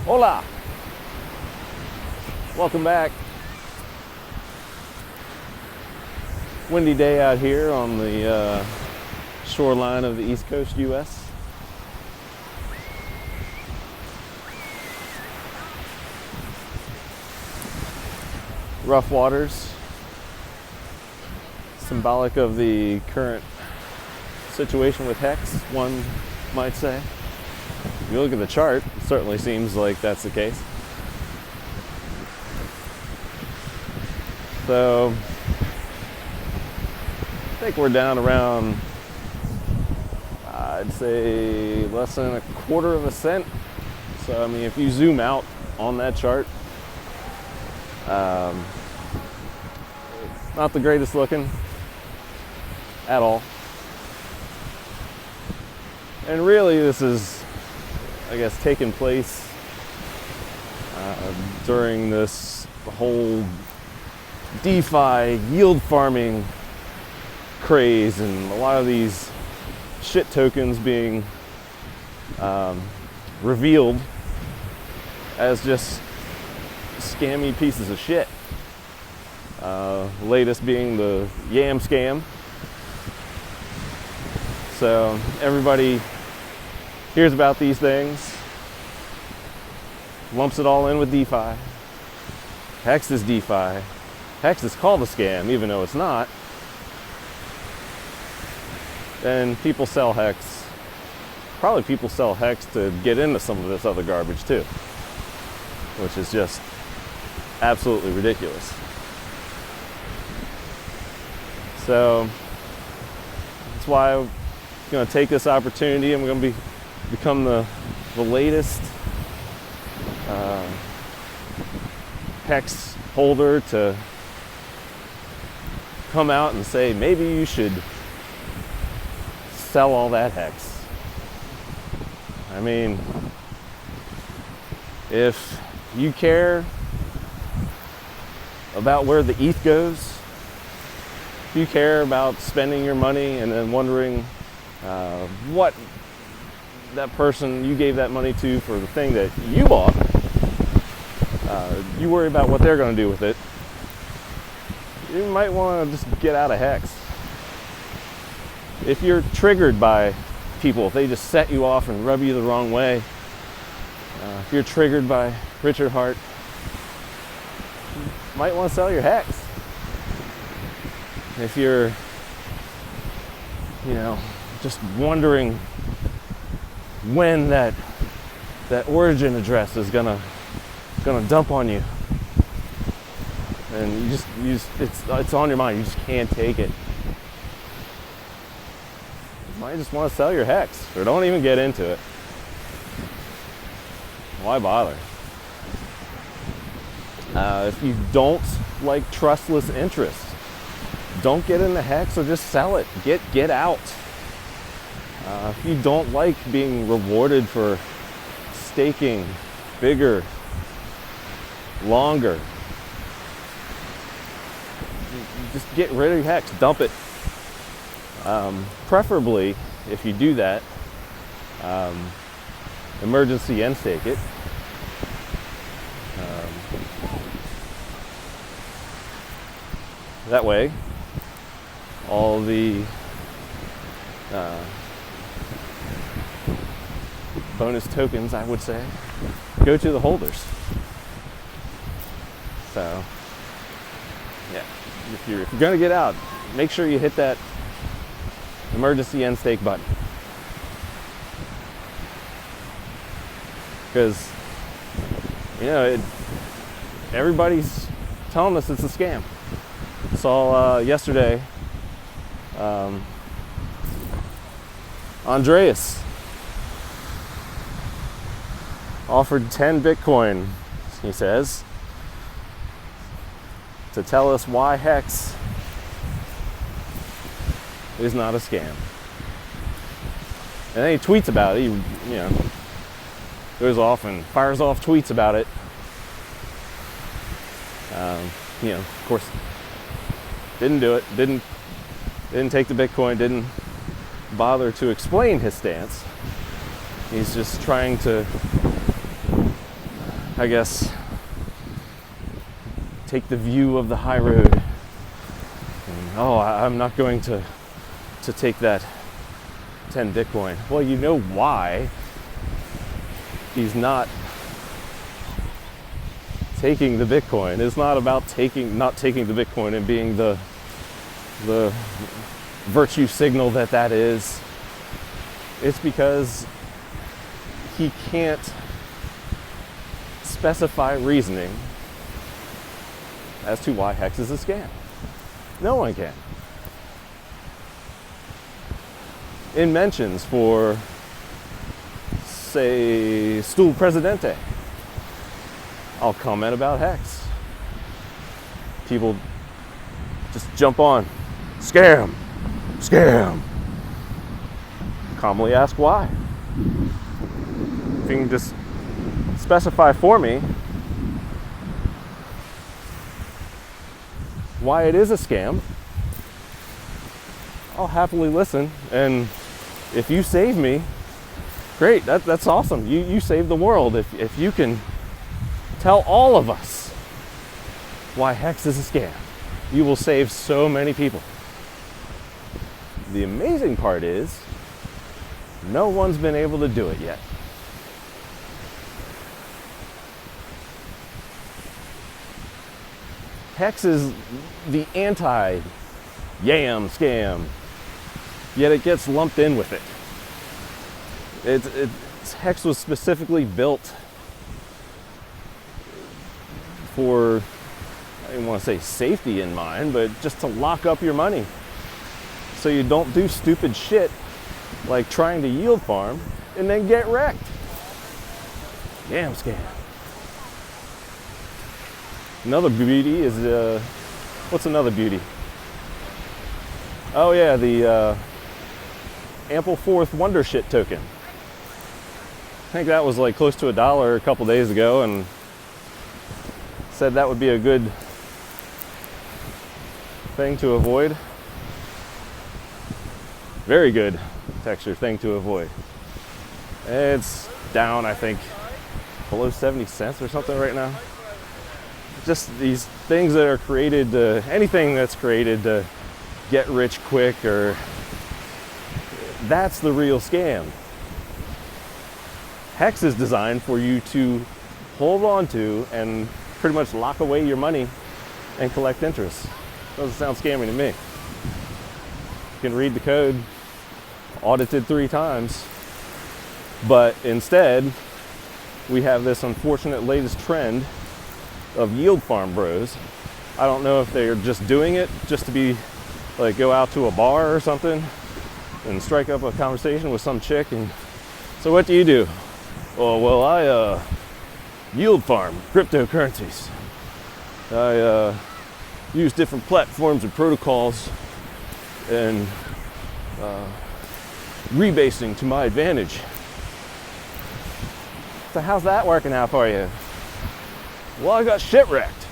Hola! Welcome back. Windy day out here on the shoreline of the East Coast US. Rough waters, symbolic of the current situation with HEX, one might say. If you look at the chart, it certainly seems like that's the case. So, I think we're down around, I'd say less than 1/4 cent. So, I mean, if you zoom out on that chart, it's not the greatest looking at all. And really, this is, I guess, taking place during this whole DeFi yield farming craze, and a lot of these shit tokens being revealed as just scammy pieces of shit. Latest being the YAM scam. So everybody hears about these things, lumps it all in with DeFi. HEX is DeFi. HEX is called a scam, even though it's not. Then people sell HEX. Probably people sell HEX to get into some of this other garbage too, which is just absolutely ridiculous. So that's why I'm going to take this opportunity. I'm going to become the latest HEX holder to come out and say, maybe you should sell all that HEX. I mean, if you care about where the ETH goes, if you care about spending your money and then wondering what that person you gave that money to for the thing that you bought, you worry about what they're going to do with it, you might want to just get out of HEX. If you're triggered by people, if they just set you off and rub you the wrong way, if you're triggered by Richard Hart, you might want to sell your HEX. If you're, just wondering when that origin address is gonna dump on you, and it's on your mind, you just can't take it, you might just want to sell your HEX, or don't even get into it. Why bother? If you don't like trustless interest, don't get into HEX, or just sell it. Get out. If you don't like being rewarded for staking bigger, longer, just get rid of your HEX. Dump it. Preferably, if you do that, emergency end stake it. That way, all the bonus tokens, I would say, go to the holders. So, yeah, if you're going to get out, make sure you hit that emergency end stake button. Because, everybody's telling us it's a scam. Saw yesterday, Andreas offered 10 Bitcoin, he says, to tell us why HEX is not a scam. And then he tweets about it. He, goes off and fires off tweets about it. Of course, didn't do it. Didn't take the Bitcoin. Didn't bother to explain his stance. He's just trying to I guess, take the view of the high road. And, oh, I'm not going to take that 10 Bitcoin. Well, you know why he's not taking the Bitcoin. It's not about not taking the Bitcoin and being the virtue signal that is. It's because he can't specify reasoning as to why HEX is a scam. No one can. In mentions for, say, Stool Presidente, I'll comment about HEX. People just jump on, scam, scam. Calmly ask why. If you can just specify for me why it is a scam, I'll happily listen. And if you save me, great, that's awesome. You saved the world. If you can tell all of us why HEX is a scam, you will save so many people. The amazing part is, no one's been able to do it yet. HEX is the anti-YAM scam, yet it gets lumped in with it. HEX was specifically built for, I don't want to say safety in mind, but just to lock up your money so you don't do stupid shit like trying to yield farm and then get wrecked. YAM scam. Another beauty is, what's another beauty? Oh yeah, the Ampleforth Wonder Shit token. I think that was like close to $1 a couple days ago, and said that would be a good thing to avoid. Very good texture thing to avoid. It's down, I think, below 70 cents or something right now. Just these things that are created, anything that's created to get rich quick, or that's the real scam. HEX is designed for you to hold on to and pretty much lock away your money and collect interest. Doesn't sound scammy to me. You can read the code, audited 3 times, but instead we have this unfortunate latest trend of yield farm bros. I don't know if they're just doing it just to be like, go out to a bar or something and strike up a conversation with some chick, and so what do you do? Oh, well, I yield farm cryptocurrencies. I use different platforms and protocols and rebasing to my advantage. So how's that working out for you? Well, I got shit wrecked,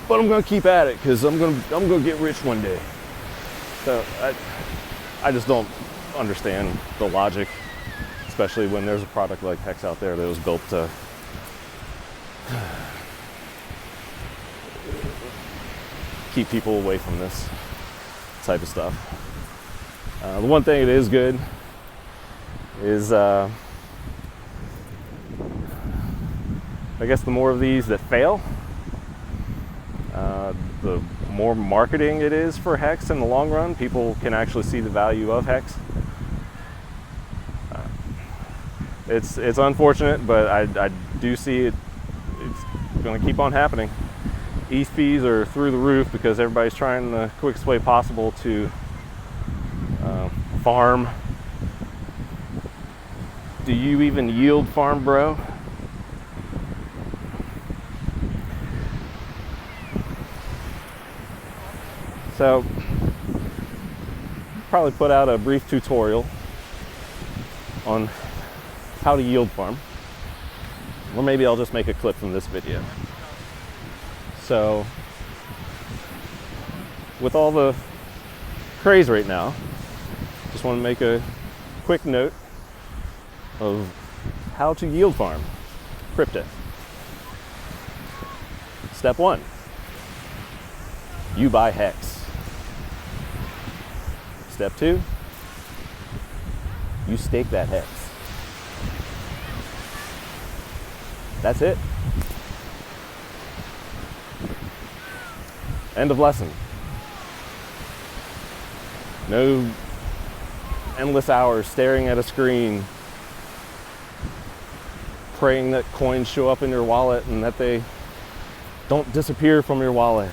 but I'm gonna keep at it because I'm gonna get rich one day. So I just don't understand the logic, especially when there's a product like HEX out there that was built to keep people away from this type of stuff. The one thing that is good is I guess the more of these that fail, the more marketing it is for HEX in the long run. People can actually see the value of HEX. It's unfortunate, but I do see it's going to keep on happening. ETH fees are through the roof because everybody's trying the quickest way possible to farm. Do you even yield farm, bro? So, probably put out a brief tutorial on how to yield farm, or maybe I'll just make a clip from this video. So, with all the craze right now, just want to make a quick note of how to yield farm crypto. Step one, you buy HEX. Step two, you stake that HEX. That's it. End of lesson. No endless hours staring at a screen, praying that coins show up in your wallet and that they don't disappear from your wallet.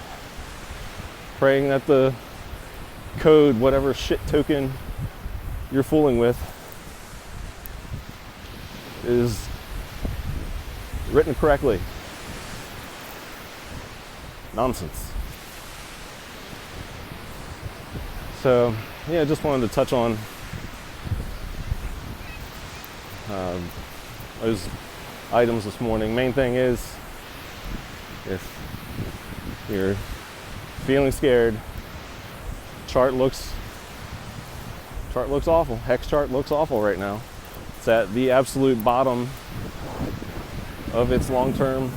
Praying that the code, whatever shit token you're fooling with, is written correctly. Nonsense. So, yeah, just wanted to touch on those items this morning. Main thing is, if you're feeling scared, chart looks awful. HEX chart looks awful right now. It's at the absolute bottom of its long-term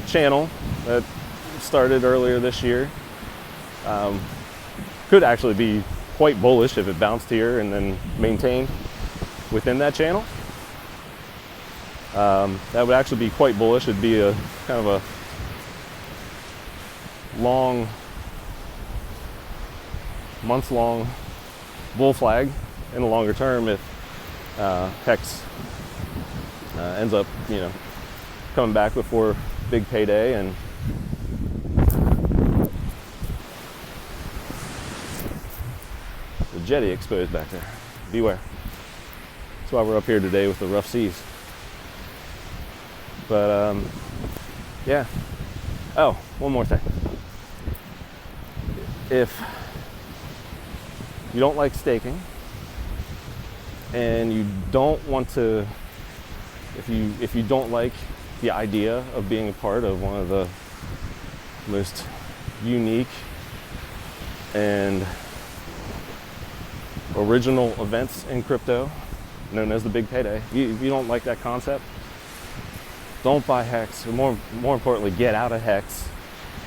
channel that started earlier this year. Could actually be quite bullish if it bounced here and then maintained within that channel. That would actually be quite bullish. It'd be a kind of a long, months-long bull flag in the longer term if HEX ends up, coming back before big payday and the jetty exposed back there. Beware. That's why we're up here today with the rough seas. But yeah. Oh, one more thing. If you don't like staking and you don't want to, if you don't like the idea of being a part of one of the most unique and original events in crypto, known as the big payday, if you don't like that concept, don't buy HEX, or more importantly, get out of HEX,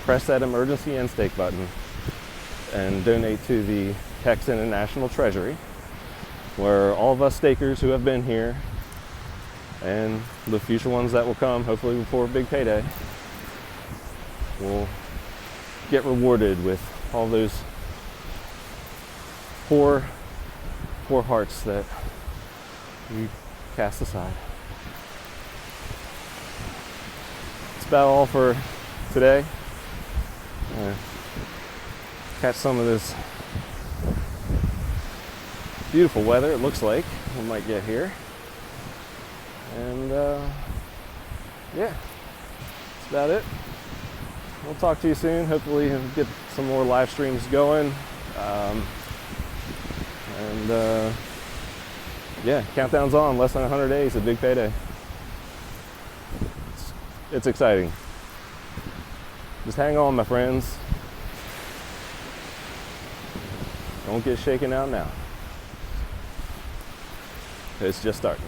press that emergency end stake button, and donate to the HEX International Treasury, where all of us stakers who have been here and the future ones that will come, hopefully before big payday, will get rewarded with all those poor hearts that you cast aside. That's about all for today. Catch some of this beautiful weather, it looks like we might get here. And yeah, that's about it. We'll talk to you soon. Hopefully get some more live streams going. Yeah, countdown's on. Less than 100 days, a big payday. It's exciting. Just hang on, my friends. Don't get shaken out now. It's just starting.